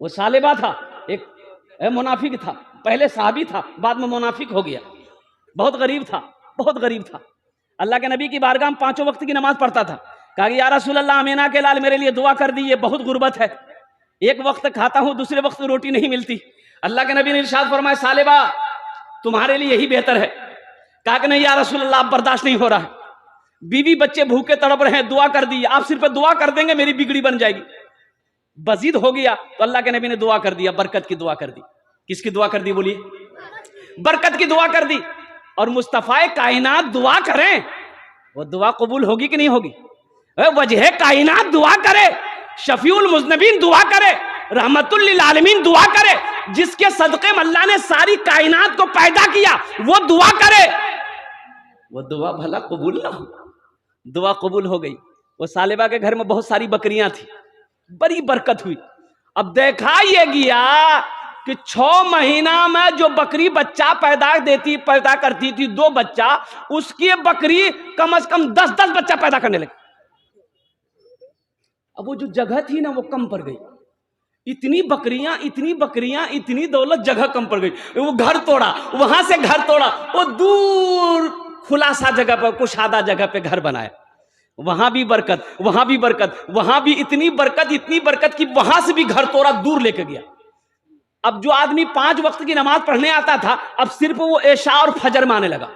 वो सालेबा था, एक मुनाफिक था, पहले साहबी था, बाद में मुनाफिक हो गया, बहुत गरीब था, बहुत गरीब था। अल्लाह के नबी की बारगाह में 5 वक्त की नमाज पढ़ता था। कहा कि या रसूल अल्लाह, अमीना के लाल मेरे लिए दुआ कर दी, ये बहुत गुर्बत है, एक वक्त खाता हूं, दूसरे वक्त रोटी नहीं मिलती। अल्लाह के नबी ने इरशाद फरमाया, सालेबा तुम्हारे लिए यही बेहतर है। कहा कि नहीं या रसूल अल्लाह, अब बर्दाश्त नहीं हो रहा है, बीवी बच्चे भूखे तड़प रहे हैं, दुआ कर दी, आप सिर्फ दुआ कर देंगे मेरी बिगड़ी बन जाएगी। बजीद हो गया तो अल्लाह के नबी ने दुआ कर दिया, बरकत की दुआ कर दी। किसकी दुआ कर दी बोलिए? बरकत की दुआ कर दी। और मुस्तफाए कायनात दुआ करें, वो दुआ कबूल होगी कि नहीं होगी? वजह कायनात दुआ करे, शफीउल मुज़नबीन दुआ करे, रहमतुल लिल आलमीन दुआ करे, जिसके सदक़े में अल्लाह ने सारी कायनात को पैदा किया, वो दुआ करे, वो दुआ भला कबूल ना हो? दुआ कबूल हो गई। वो सालेबा के घर में बहुत सारी बकरियां थी, बड़ी बरकत हुई। अब देखा ये गया कि 6 महीना में जो बकरी बच्चा पैदा करती थी 2 बच्चा, उसकी बकरी कम से कम 10-10 बच्चा पैदा करने लगी। अब वो जो जगह थी ना वो कम पड़ गई, इतनी बकरियां, इतनी दौलत, जगह कम पड़ गई। वो घर तोड़ा, वहां से घर तोड़ा, वो दूर खुलासा जगह पर, कुशादा जगह पे घर बनाया, वहां भी बरकत, वहां भी बरकत, वहां भी इतनी बरकत कि वहां से भी घर तोड़ा, दूर लेके गया। अब जो आदमी 5 वक्त की नमाज पढ़ने आता था, अब सिर्फ वो ऐशा और फजर में आने लगा।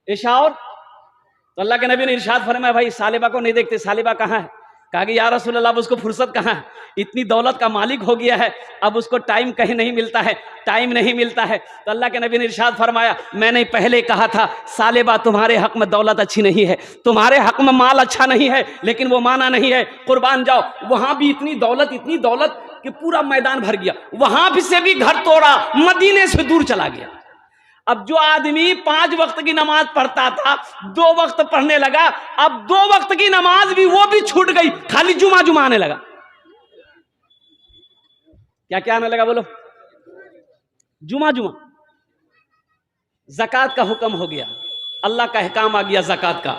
ऐशा और तो अल्लाह के नबी ने इरशाद फरमाया, भाई सालेबा को नहीं देखते, सालेबा कहाँ है? कहा कि या रसूल अल्लाह, उसको फुर्सत कहाँ है, इतनी दौलत का मालिक हो गया है, अब उसको टाइम कहीं नहीं मिलता है, टाइम नहीं मिलता है। तो अल्लाह के नबी ने इरशाद फरमाया, मैंने पहले कहा था सालेबा तुम्हारे हक में दौलत अच्छी नहीं है, तुम्हारे हक में माल अच्छा नहीं है, लेकिन वो माना नहीं है, कुर्बान जाओ। वहां भी इतनी दौलत कि पूरा मैदान भर गया, वहां भी से भी घर तोड़ा, मदीने से दूर चला गया। अब जो आदमी 5 वक्त की नमाज पढ़ता था, 2 वक्त पढ़ने लगा, अब 2 वक्त की नमाज भी वो भी छूट गई, खाली जुमा आने लगा। क्या आने लगा बोलो? जुमा। ज़कात का हुक्म हो गया, अल्लाह का अहकाम आ गया ज़कात का।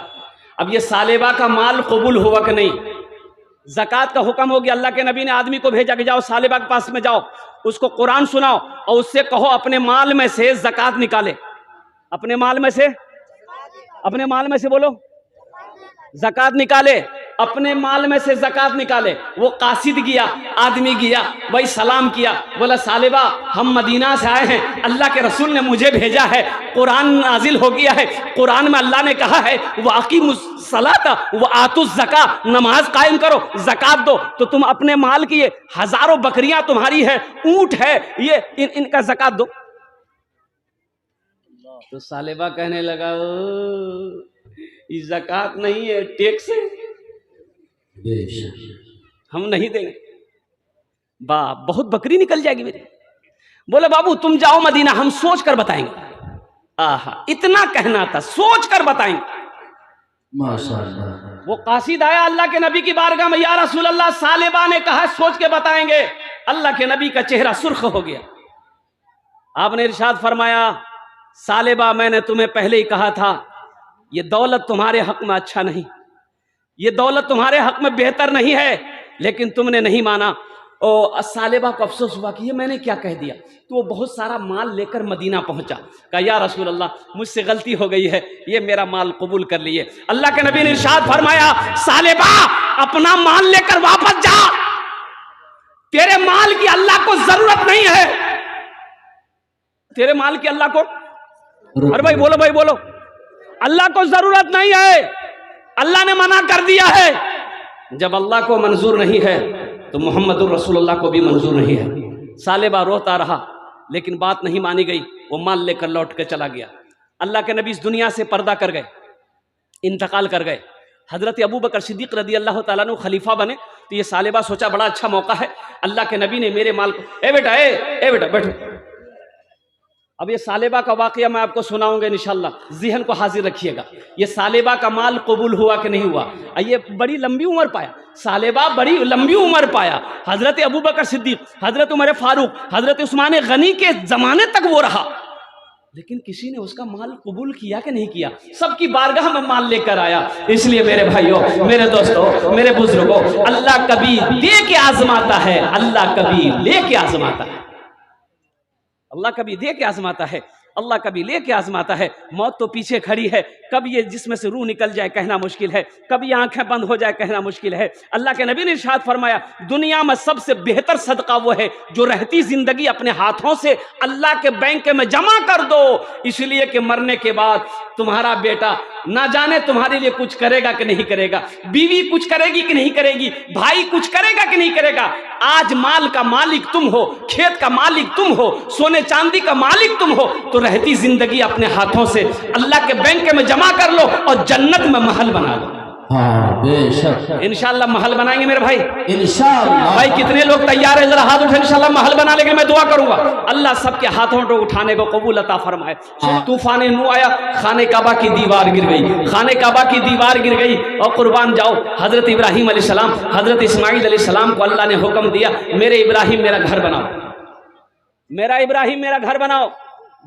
अब ये सालेबा का माल कबूल हुआ कि नहीं? ज़कात का हुक्म हो गया। अल्लाह के नबी ने आदमी को भेजा कि जाओ सालेबा के पास में जाओ, उसको कुरान सुनाओ और उससे कहो अपने माल में से ज़कात निकाले। अपने माल में से बोलो, ज़कात निकाले, अपने माल में से ज़कात निकाले। वो कासिद गया, आदमी गया, भाई सलाम किया, बोला सालेबा हम मदीना से आए हैं, अल्लाह के रसूल ने मुझे भेजा है, कुरान नाजिल हो गया है, कुरान में अल्लाह ने कहा है वाक़िमुस सलाता व आतुज़ ज़का, नमाज कायम करो, ज़कात दो। तो तुम अपने माल की ये हज़ारों बकरियां तुम्हारी है, ऊँट है, ये इनका ज़कात दो। तो सालेबा कहने लगा, ये ज़कात नहीं है, टैक्स है, हम नहीं देंगे। बाप, बहुत बकरी निकल जाएगी मेरी। बोले बाबू तुम जाओ मदीना, हम सोच कर बताएंगे। आहा, इतना कहना था, सोच कर बताएंगे। माशाअल्लाह। वो कासिद आया अल्लाह के नबी की बारगाह में, या रसूल अल्लाह सालेबा ने कहा सोच के बताएंगे। अल्लाह के नबी का चेहरा सुर्ख हो गया। आपने इरशाद फरमाया, सालेबा मैंने तुम्हें पहले ही कहा था, ये दौलत तुम्हारे हक में अच्छा नहीं, ये दौलत तुम्हारे हक में बेहतर नहीं है, लेकिन तुमने नहीं माना। और सालेबा को अफसोस हुआ कि ये मैंने क्या कह दिया। तो वो बहुत सारा माल लेकर मदीना पहुंचा। कहा या रसूल अल्लाह मुझसे गलती हो गई है, ये मेरा माल कबूल कर लिए। अल्लाह के नबी ने इरशाद फरमाया, सालेबा अपना माल लेकर वापस जा, तेरे माल की अल्लाह को जरूरत नहीं है, तेरे माल की अल्लाह को, अरे भाई बोलो, अल्लाह को जरूरत नहीं है, अल्लाह ने मना कर दिया है। जब अल्लाह को मंजूर नहीं है तो मोहम्मदुर रसूलुल्लाह को भी मंजूर नहीं है। सालेबा रोता रहा, लेकिन बात नहीं मानी गई, वो माल लेकर लौट के चला गया। अल्लाह के नबी इस दुनिया से पर्दा कर गए, इंतकाल कर गए। हजरत अबू बकर सिद्दीक रदी अल्लाह ताला अन्हु खलीफा बने। तो ये सालेबा सोचा बड़ा अच्छा मौका है, अल्लाह के नबी ने मेरे माल को, ए बेटा बैठो। अब ये सालेबा का वाकया मैं आपको सुनाऊंगा इंशाल्लाह, ज़हन को हाजिर रखिएगा। ये सालेबा का माल कबूल हुआ कि नहीं हुआ? ये बड़ी लंबी उम्र पाया, सालेबा बड़ी लंबी उम्र पाया। हजरत अबू बकर सिद्दीक, हजरत उमर फारूक, हजरत उस्मान गनी के ज़माने तक वो रहा। लेकिन किसी ने उसका माल कबूल किया कि नहीं किया? सबकी बारगाह में माल लेकर आया। इसलिए मेरे भाइयों, मेरे दोस्तों, मेरे बुजुर्गों, अल्लाह कभी दे के आजमाता है, अल्लाह कभी ले के आजमाता है, अल्लाह कभी दे के आजमाता है, अल्लाह कभी ले के आजमाता है। मौत तो पीछे खड़ी है, कब ये जिसमें से रूह निकल जाए कहना मुश्किल है, कब ये आंखें बंद हो जाए कहना मुश्किल है। अल्लाह के नबी ने इरशाद फरमाया, दुनिया में सबसे बेहतर सदका वो है जो रहती जिंदगी अपने हाथों से अल्लाह के बैंक में जमा कर दो, इसलिए कि मरने के बाद तुम्हारा बेटा ना जाने तुम्हारे लिए कुछ करेगा कि नहीं करेगा, बीवी कुछ करेगी कि नहीं करेगी, भाई कुछ करेगा कि नहीं करेगा। आज माल का मालिक तुम हो, खेत का मालिक तुम हो, सोने चांदी का मालिक तुम हो, तो रहती जिंदगी अपने हाथों से अल्लाह के बैंक में जमा कर लो और जन्नत में महल बना लो। हाँ बेशक, इंशाअल्लाह महल बनाएंगे मेरे भाई, इंशाअल्लाह। भाई कितने लोग तैयार है? जरा हाथ उठे, इंशाअल्लाह महल बना लेंगे। मैं दुआ करूंगा अल्लाह सबके हाथों को उठाने को कबूल अता फरमाए। तूफान नू आया, खाने काबा की दीवार गिर गई, खाने काबा की दीवार गिर गई और कुर्बान जाओ, हजरत इब्राहिम अलैहिस्सलाम, हजरत इस्माइल अलैहिस्सलाम को अल्लाह ने हुक्म दिया, मेरे इब्राहिम मेरा घर बनाओ, मेरा इब्राहिम मेरा घर बनाओ।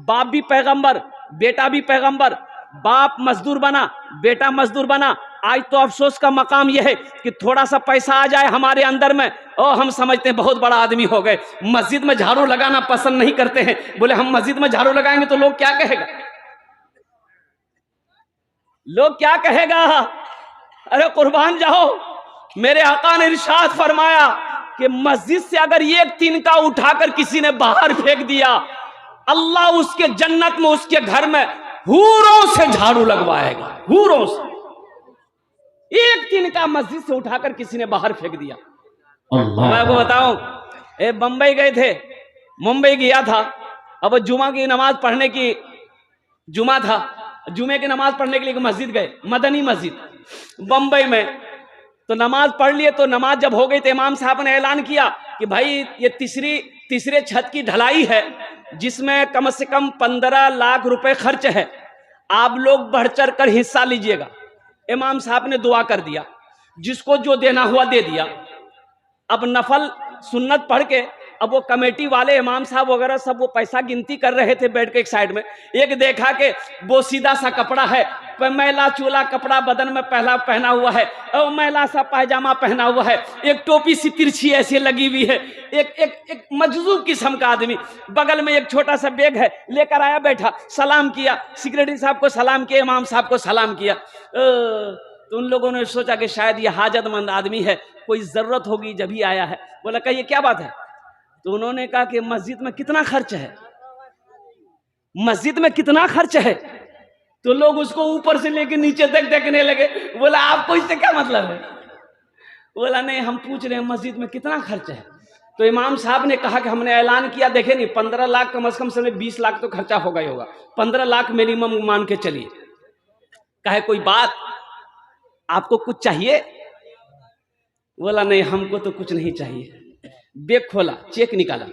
बाप भी पैगंबर, बेटा भी पैगंबर, बाप मजदूर बना, बेटा मजदूर बना। आज तो अफसोस का मकाम यह है कि थोड़ा सा पैसा आ जाए हमारे अंदर में, और हम समझते हैं बहुत बड़ा आदमी हो गए। मस्जिद में झाड़ू लगाना पसंद नहीं करते हैं, बोले हम मस्जिद में झाड़ू लगाएंगे तो लोग क्या कहेगा, लोग क्या कहेगा। अरे कुर्बान जाओ, मेरे आका ने इरशाद फरमाया कि मस्जिद से अगर एक तिनका उठाकर किसी ने बाहर फेंक दिया, अल्लाह उसके जन्नत में, उसके घर में हूरों से झाड़ू लगवाएगा, हूरों से। एक तिनका मस्जिद से उठाकर किसी ने बाहर फेंक दिया। मैं आपको बताऊं, बंबई गए थे, मुंबई गया था, अब जुमा की नमाज पढ़ने की, जुमा था, जुमे की नमाज पढ़ने के लिए मस्जिद गए, मदनी मस्जिद बंबई में। तो नमाज पढ़ लिए, तो नमाज जब हो गई तो इमाम साहब ने ऐलान किया कि भाई ये तीसरे छत की ढलाई है, जिसमें कम से कम 15 लाख रुपए खर्च है, आप लोग बढ़ चढ़ कर हिस्सा लीजिएगा। इमाम साहब ने दुआ कर दिया, जिसको जो देना हुआ दे दिया। अब नफल सुन्नत पढ़ के अब वो कमेटी वाले इमाम साहब वगैरह सब वो पैसा गिनती कर रहे थे बैठ के एक साइड में। एक देखा कि वो सीधा सा कपड़ा है, मैला चूला कपड़ा बदन में पहना हुआ है, और मैला सा पायजामा पहना हुआ है, एक टोपी सी तिरछी ऐसी लगी हुई है, एक मजजूब किस्म का आदमी। बगल में एक छोटा सा बैग है, लेकर आया, बैठा, सलाम किया, सेक्रेटरी साहब को सलाम किया, इमाम साहब को सलाम किया। तो उन लोगों ने सोचा कि शायद ये हाजतमंद आदमी है, कोई जरूरत होगी जब ही आया है। बोला कहिए क्या बात है? तो उन्होंने कहा कि मस्जिद में कितना खर्च है, मस्जिद में कितना खर्च है। तो लोग उसको ऊपर से लेके नीचे तक देखने लगे। बोला आपको इससे क्या मतलब है? बोला नहीं, हम पूछ रहे हैं मस्जिद में कितना खर्च है। तो इमाम साहब ने कहा कि हमने ऐलान किया, देखे नहीं, 15 लाख कम से कम समय 20 लाख तो खर्चा होगा ही होगा, 15 लाख मिनिमम मान के चलिए। कहे कोई बात, आपको कुछ चाहिए? बोला नहीं, हमको तो कुछ नहीं चाहिए। बैग खोला, चेक निकाला,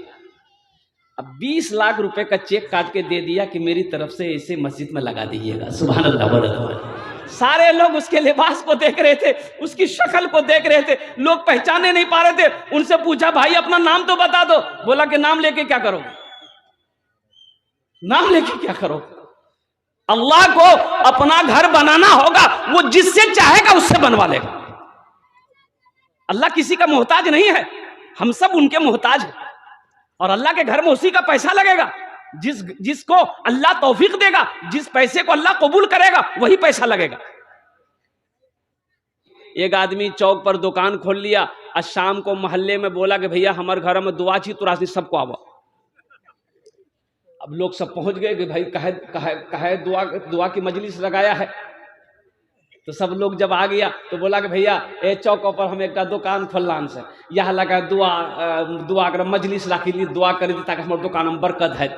अब 20 लाख रुपए का चेक काट के दे दिया कि मेरी तरफ से इसे मस्जिद में लगा दीजिएगा। सुभान अल्लाह। सारे लोग उसके लिबास को देख रहे थे, उसकी शक्ल को देख रहे थे, लोग पहचाने नहीं पा रहे थे। उनसे पूछा भाई अपना नाम तो बता दो। बोला कि नाम लेके क्या करोगे, नाम लेके क्या करो? अल्लाह को अपना घर बनाना होगा, वो जिससे चाहेगा उससे बनवा लेगा। अल्लाह किसी का मोहताज नहीं है, हम सब उनके मोहताज हैं, और अल्लाह के घर में उसी का पैसा लगेगा जिसको अल्लाह तौफीक देगा, जिस पैसे को अल्लाह कबूल करेगा वही पैसा लगेगा। एक आदमी चौक पर दुकान खोल लिया और शाम को मोहल्ले में बोला कि भैया हमारे घर में दुआ चाहिए, तुरासी सबको आवा। अब लोग सब पहुंच गए कि भाई कहे दुआ की मजलिस लगाया है। तो सब लोग जब आ गया तो बोला कि भैया ए चौकों पर हम एक दुकान खोलना से, यहाँ लगा दुआ कर मजलिस रखी ली, दुआ कर दी ताकि हमारे दुकान में बरकत है।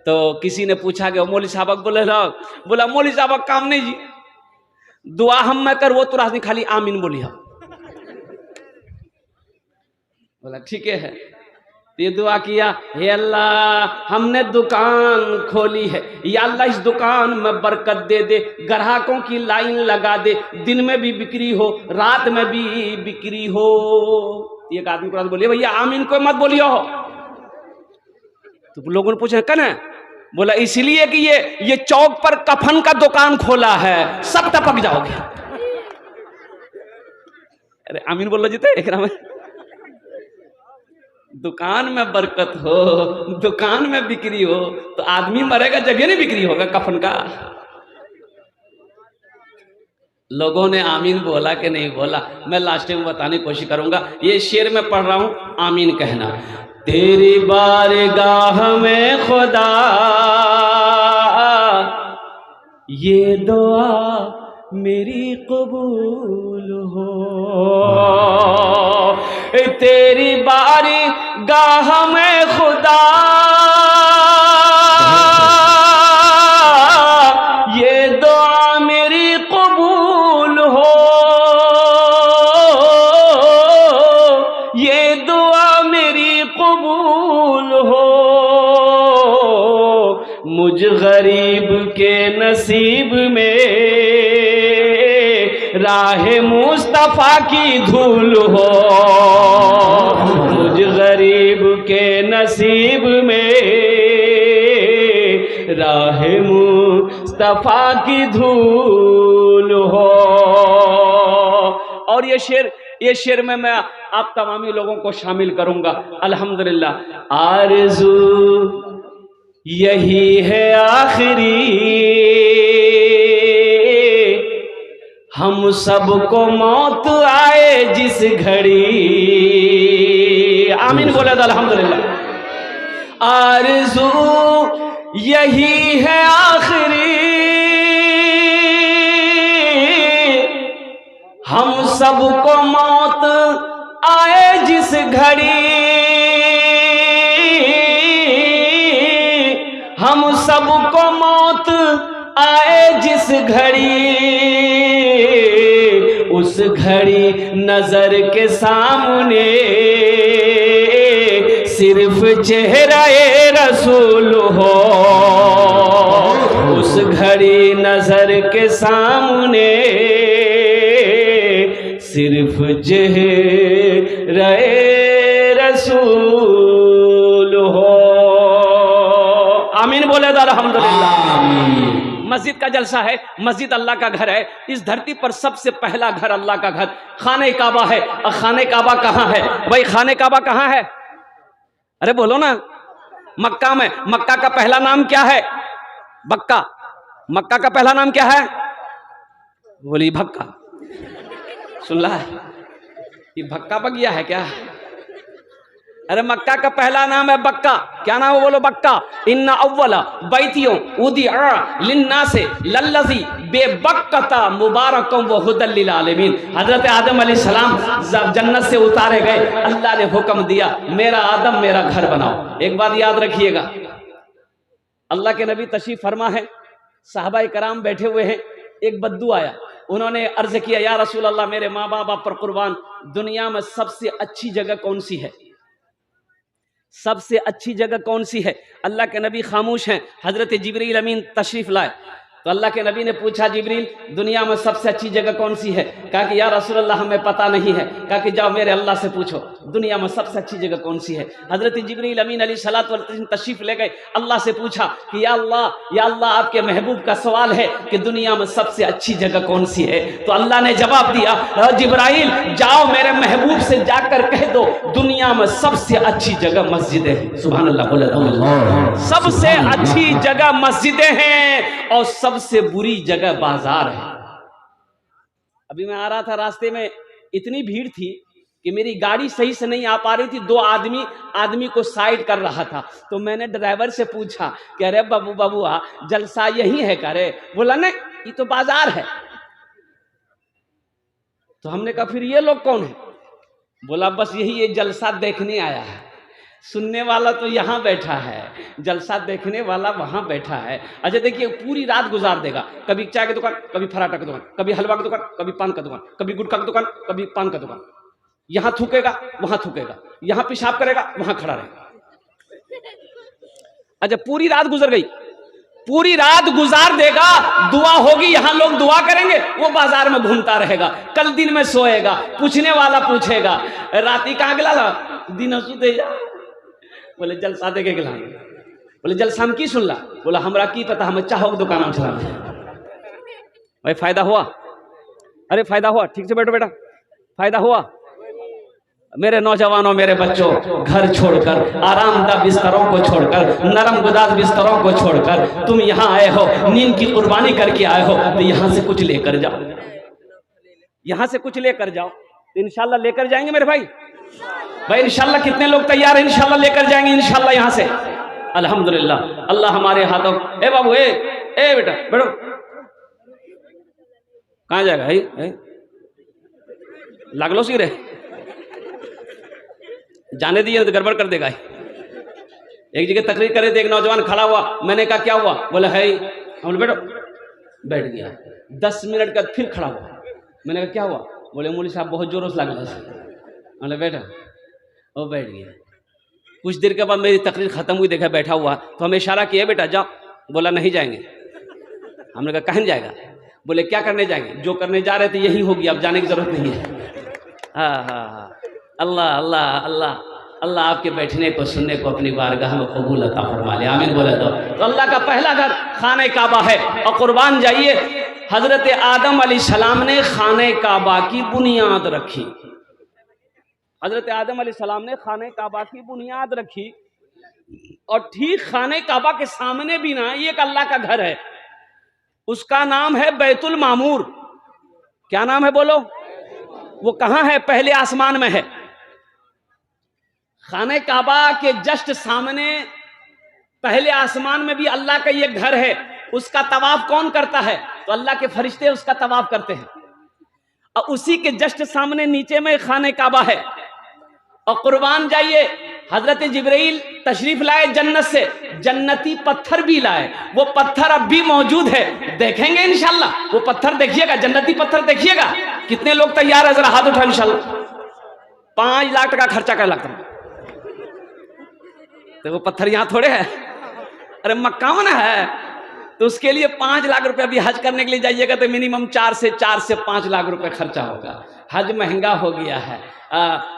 तो किसी ने पूछा कि मौली साहब बोला मौली साहब काम नहीं जी, दुआ हम मैं कर वो तुरा नहीं, खाली आमीन बोली हम। बोला ठीक है। ये दुआ किया, हे अल्लाह हमने दुकान खोली है, या अल्लाह इस दुकान में बरकत दे दे, ग्राहकों की लाइन लगा दे, दिन में भी बिक्री हो रात में भी बिक्री हो। एक आदमी को बोलिए भैया आमीन को मत बोलियो। तो लोगों ने पूछा कन है? बोला इसलिए कि ये चौक पर कफन का दुकान खोला है, सब टपक जाओगे। अरे आमीन बोलो जीते एक में। दुकान में बरकत हो, दुकान में बिक्री हो तो आदमी मरेगा, जगह नहीं बिक्री होगा कफन का। लोगों ने आमीन बोला कि नहीं बोला, मैं लास्ट में बताने की कोशिश करूंगा। ये शेर में पढ़ रहा हूं, आमीन कहना। तेरी बारगाह में खुदा ये दुआ मेरी कबूल हो, तेरी बारगाह में खुदा ये दुआ मेरी कबूल हो, ये दुआ मेरी कबूल हो, मुझ गरीब के नसीब में राह मुस्तफा की धूल हो, मुझ गरीब के नसीब में राह मुस्तफा की धूल हो। और ये शेर में मैं आप तमामी लोगों को शामिल करूंगा। अल्हम्दुलिल्लाह। आरज़ू यही है आखिरी, हम सबको मौत आए जिस घड़ी। आमीन बोले तो अल्हम्दुलिल्लाह। आरज़ू यही है आखिरी, हम सबको मौत आए जिस घड़ी, हम सबको मौत आए जिस घड़ी, उस घड़ी नजर के सामने सिर्फ चेहरा-ए रसूल हो, उस घड़ी नजर के सामने सिर्फ चेहरा-ए रसूल हो। आमीन बोले तो अल्हम्दुलिल्लाह। मस्जिद का जलसा है, मस्जिद अल्लाह का घर है। इस धरती पर सबसे पहला घर अल्लाह का घर खाने काबा है। और खाने काबा कहाँ है भाई? खाने काबा कहाँ है? अरे बोलो ना। मक्का में। मक्का का पहला नाम क्या है? बक्का। मक्का का पहला नाम क्या है? बोली भक्का। सुन ला, ये भक्का बगिया है क्या? अरे मक्का का पहला नाम है बक्का। क्या नाम है? बोलो बक्का। इन्ना अव्वला बैतियों उदिअ लिन्नासे लल्लज़ी बेबक्कता मुबारकम व हुदल लिल आलमीन। हजरत आदम अलैहिस्सलाम जन्नत से उतारे गए, अल्लाह ने हुक्म दिया मेरा आदम मेरा घर बनाओ। एक बात याद रखिएगा, अल्लाह के नबी तशरीफ फरमा है, साहबाए कराम बैठे हुए हैं, एक बद्दू आया। उन्होंने अर्ज किया या रसूल अल्लाह मेरे माँ बाप आप पर कुर्बान, दुनिया में सबसे अच्छी जगह कौन सी है? सबसे अच्छी जगह कौन सी है? अल्लाह के नबी खामोश हैं। हजरत जिब्रील अमीन तशरीफ लाए तो अल्लाह के नबी ने पूछा जिब्रील दुनिया में सबसे अच्छी जगह कौन सी है? कहा कि या रसूल अल्लाह हमें पता नहीं है। कहा कि जाओ मेरे अल्लाह से पूछो दुनिया में सबसे अच्छी जगह कौन सी है। हजरत जिब्रील अमीन अलैहिस्सलातु वस्सलाम तशरीफ ले गए, अल्लाह से पूछा कि या अल्लाह आपके महबूब का सवाल है कि दुनिया में सबसे अच्छी जगह कौन सी है। तो अल्लाह ने जवाब दिया जिब्राइल जाओ मेरे महबूब से जाकर कह दो दुनिया में सबसे अच्छी जगह मस्जिदें हैं। सुभान अल्लाह बोले। सबसे अच्छी जगह मस्जिदें हैं और सबसे बुरी जगह बाजार है। अभी मैं आ रहा था, रास्ते में इतनी भीड़ थी कि मेरी गाड़ी सही से नहीं आ पा रही थी। दो आदमी को साइड कर रहा था। तो मैंने ड्राइवर से पूछा कि अरे बबुआ जलसा यही है क्या? रे बोला नहीं ये तो बाजार है। तो हमने कहा फिर ये लोग कौन है? बोला बस यही ये जलसा देखने आया है। सुनने वाला तो यहाँ बैठा है, जलसा देखने वाला वहाँ बैठा है। अच्छा देखिए पूरी रात गुजार देगा, कभी चाय की दुकान, कभी पराठा की दुकान, कभी हलवा की दुकान, कभी पान का दुकान, कभी गुटखा की दुकान, कभी पान का दुकान। यहाँ थूकेगा वहाँ थूकेगा, यहाँ पेशाब करेगा वहाँ खड़ा रहेगा। अच्छा पूरी रात गुजर गई, पूरी रात गुजार देगा, दुआ होगी यहाँ लोग दुआ करेंगे, वो बाजार में घूमता रहेगा, कल दिन में सोएगा, पूछने वाला पूछेगा राती कहाँ गिला दिन सुते जा, बोले जलसा देखे गिला। बोले जलसा में की सुनला? बोला हमरा की पता, हमें चाहो के दुकान में चला। भाई फायदा हुआ? अरे फायदा हुआ, ठीक से बैठो बेटा, फायदा हुआ। मेरे नौजवानों, मेरे बच्चों, घर छोड़कर, आरामदा बिस्तरों को छोड़कर, नरम गुदाज बिस्तरों को छोड़कर तुम यहाँ आए हो, नींद की कुर्बानी करके आए हो, तो यहाँ से कुछ लेकर जाओ, यहाँ से कुछ लेकर जाओ। तो इंशाल्लाह लेकर जाएंगे मेरे भाई। भाई इंशाल्लाह कितने लोग तैयार हैं? इंशाल्लाह लेकर जाएंगे इंशाल्लाह यहाँ से। अल्हम्दुलिल्लाह, अल्लाह हमारे हाथों। ए बाबू, ए बेटा बैठो। कहाँ जाएगा? लागलो सी रे, जाने दिए तो गड़बड़ कर देगा। एक जगह तकरीर करे थे, एक नौजवान खड़ा हुआ, मैंने कहा क्या हुआ? बोला है, हम बैठो, बैठ गया। 10 मिनट का फिर खड़ा हुआ, मैंने कहा क्या हुआ? बोले मौलवी साहब बहुत जोरों से लगा। बोले बैठा, वो बैठ गया। कुछ देर के बाद मेरी तकरीर खत्म हुई, देखा बैठा हुआ, तो हमें इशारा किया बेटा जाओ। बोला नहीं जाएंगे। हमने कहा कहीं जाएगा? बोले क्या करने जाएंगे? जो करने जा रहे थे यही होगी, अब जाने की जरूरत नहीं है। हाँ हाँ हाँ, अल्लाह अल्लाह अल्लाह अल्लाह आपके बैठने को सुनने को अपनी बारगाह में कबूल अता फरमा ले, आमीन बोले तो अल्लाह का पहला घर खाने काबा है। और कुर्बान जाइए, हजरत आदम अलैहिस्सलाम ने खाने काबा की बुनियाद रखी। हजरत आदम अलैहिस्सलाम ने खाने काबा की बुनियाद रखी, और ठीक खाने काबा के सामने भी ना एक अल्लाह का घर है, उसका नाम है बैतुल मामूर। क्या नाम है बोलो? वो कहाँ है? पहले आसमान में है। खाने काबा के जस्ट सामने पहले आसमान में भी अल्लाह का ये घर है। उसका तवाफ कौन करता है? तो अल्लाह के फरिश्ते उसका तवाफ करते हैं। और उसी के जस्ट सामने नीचे में खाने काबा है। और कुर्बान जाइए, हजरत जिब्रील तशरीफ लाए जन्नत से, जन्नती पत्थर भी लाए। वो पत्थर अब भी मौजूद है, देखेंगे इंशाल्लाह। वो पत्थर देखिएगा, जन्नती पत्थर देखिएगा। कितने लोग तैयार है? जरा हाथ उठाओ इंशाल्लाह। 5 लाख टका खर्चा कर लगता है, तो वो पत्थर यहाँ थोड़े है, अरे मक्का में ना है। तो उसके लिए 5 लाख रुपए अभी हज करने के लिए जाइएगा तो मिनिमम 4 से 5 लाख रुपए खर्चा होगा। हज महंगा हो गया है।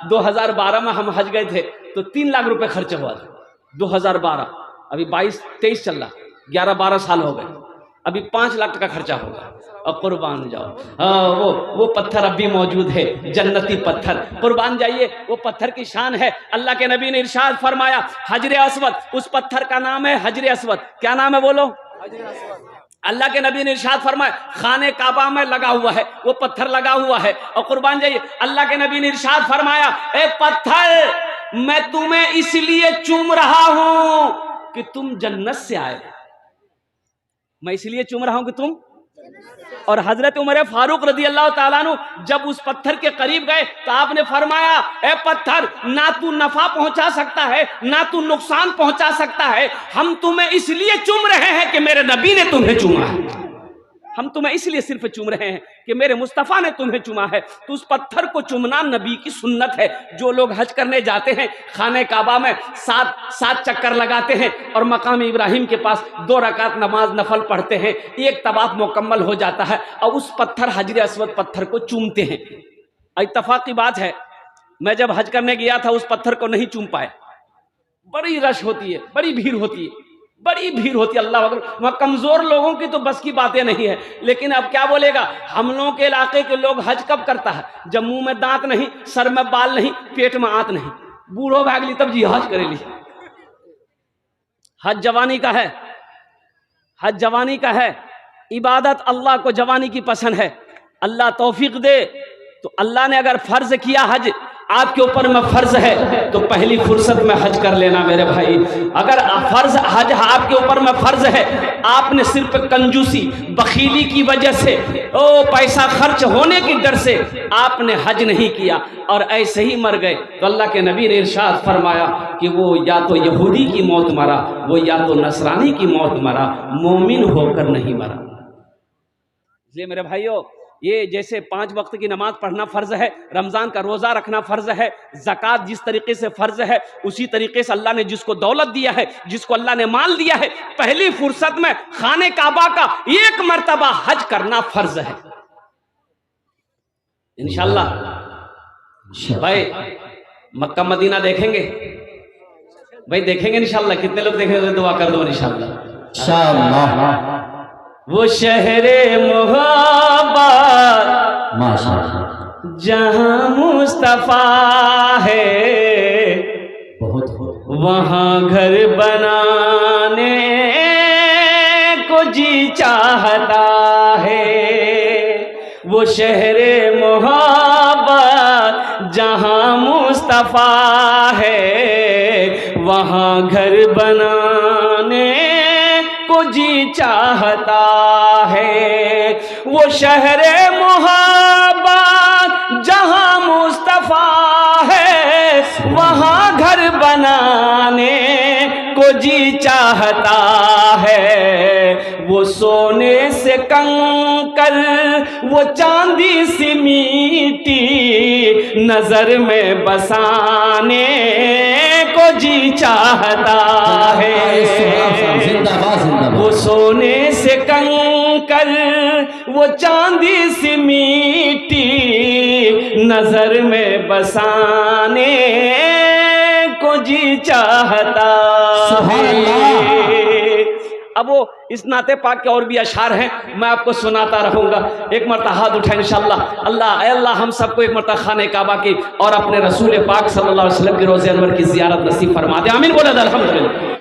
2012 में हम हज गए थे तो 3 लाख रुपए खर्च हुआ था। 2012, अभी 22-23 चल रहा, 11-12 साल हो गए, अभी 5 लाख टका खर्चा होगा। और कुर्बान जाओ, वो पत्थर अब भी मौजूद है, जन्नती पत्थर। कुर्बान जाइए, वो पत्थर की शान है। अल्लाह के नबी ने इरशाद फरमाया, हजरे अस्वद, उस पत्थर का नाम है हजरे अस्वद। क्या नाम है बोलो? अल्लाह के नबी ने इरशाद फरमाया, खाने काबा में लगा हुआ है, वो पत्थर लगा हुआ है। और कुर्बान जाइए, अल्लाह के नबी ने इरशाद फरमाया, ए पत्थर, मैं तुम्हें इसलिए चूम रहा हूं कि तुम जन्नत से आए। मैं इसलिए चूम रहा हूं कि तुम। और हजरत उमर फारूक रदी अल्लाह ताला अन्हु जब उस पत्थर के करीब गए तो आपने फरमाया, ए पत्थर, ना तू नफा पहुंचा सकता है ना तू नुकसान पहुंचा सकता है, हम तुम्हें इसलिए चूम रहे हैं कि मेरे नबी ने तुम्हें चूमा है। हम तुम्हें इसलिए सिर्फ चूम रहे हैं कि मेरे मुस्तफ़ा ने तुम्हें चूमा है। तो उस पत्थर को चूमना नबी की सुन्नत है। जो लोग हज करने जाते हैं, खाने काबा में 7 चक्कर लगाते हैं और मकाम इब्राहिम के पास 2 रकात नमाज नफल पढ़ते हैं, एक तवाफ मुकम्मल हो जाता है और उस पत्थर हजर अस्वद पत्थर को चूमते हैं। इत्तफाक की बात है, मैं जब हज करने गया था उस पत्थर को नहीं चूम पाए। बड़ी रश होती है, बड़ी भीड़ होती है, बड़ी भीड़ होती है। अल्लाह अकबर, वहाँ कमजोर लोगों की तो बस की बातें नहीं है। लेकिन अब क्या बोलेगा, हम लोगों के इलाके के लोग हज कब करता है? जब मुंह में दांत नहीं, सर में बाल नहीं, पेट में आंत नहीं, बूढ़ो भागली तब जी हज करेली। हज जवानी का है, हज जवानी का है। इबादत अल्लाह को जवानी की पसंद है। अल्लाह तौफीक दे तो अल्लाह ने अगर फर्ज किया हज आपके ऊपर में फर्ज है तो पहली फुर्सत में हज कर लेना मेरे भाई। अगर फर्ज हज आपके ऊपर में फर्ज है, आपने सिर्फ कंजूसी बखीली की वजह से, पैसा खर्च होने के डर से आपने हज नहीं किया और ऐसे ही मर गए, तो अल्लाह के नबी ने इरशाद फरमाया कि वो या तो यहूदी की मौत मरा, वो या तो नसरानी की मौत मरा, मोमिन होकर नहीं मरा। इसलिए मेरे भाइयों, ये जैसे 5 वक्त की नमाज पढ़ना फर्ज है, रमजान का रोजा रखना फर्ज है, ज़कात जिस तरीके से फर्ज है, उसी तरीके से अल्लाह ने जिसको दौलत दिया है, जिसको अल्लाह ने माल दिया है, पहली फुर्सत में खाने काबा का 1 मर्तबा हज करना फर्ज है। इंशाअल्लाह भाई मक्का मदीना देखेंगे, भाई देखेंगे इंशाल्लाह, कितने लोग देखेंगे दुआ कर दो इंशाल्लाह। इंशाअल्लाह। वो शहरे मोहब्बत माशाअल्लाह। जहाँ मुस्तफा है, बहुत वहाँ घर बनाने को जी चाहता है। वो शहरे मोहब्बत जहाँ मुस्तफा है, वहाँ घर बनाने को जी चाहता है। वो शहरे मोहब्बत जहाँ मुस्तफा है, वहाँ घर बनाने को जी चाहता है। वो सोने से कंकर, वो चांदी सी मीठी, नजर में बसाने को जी चाहता है। जिंदाबाद जिंदाबाद। वो सोने से कंकर, वो चांदी सी मीठी, नजर में बसाने को जी चाहता है। अब वो इस नाते पाक के और भी अशार हैं, मैं आपको सुनाता रहूंगा। एक मरतबा हाथ उठाए इंशाअल्लाह। अल्लाह ऐ अल्लाह हम सबको एक मरतबा खाने काबा की और अपने रसूल पाक सल्लल्लाहु अलैहि वसल्लम के रोज़े अनवर की ज़ियारत नसीब फरमा दे। आमीन बोले अल्हम्दुलिल्लाह।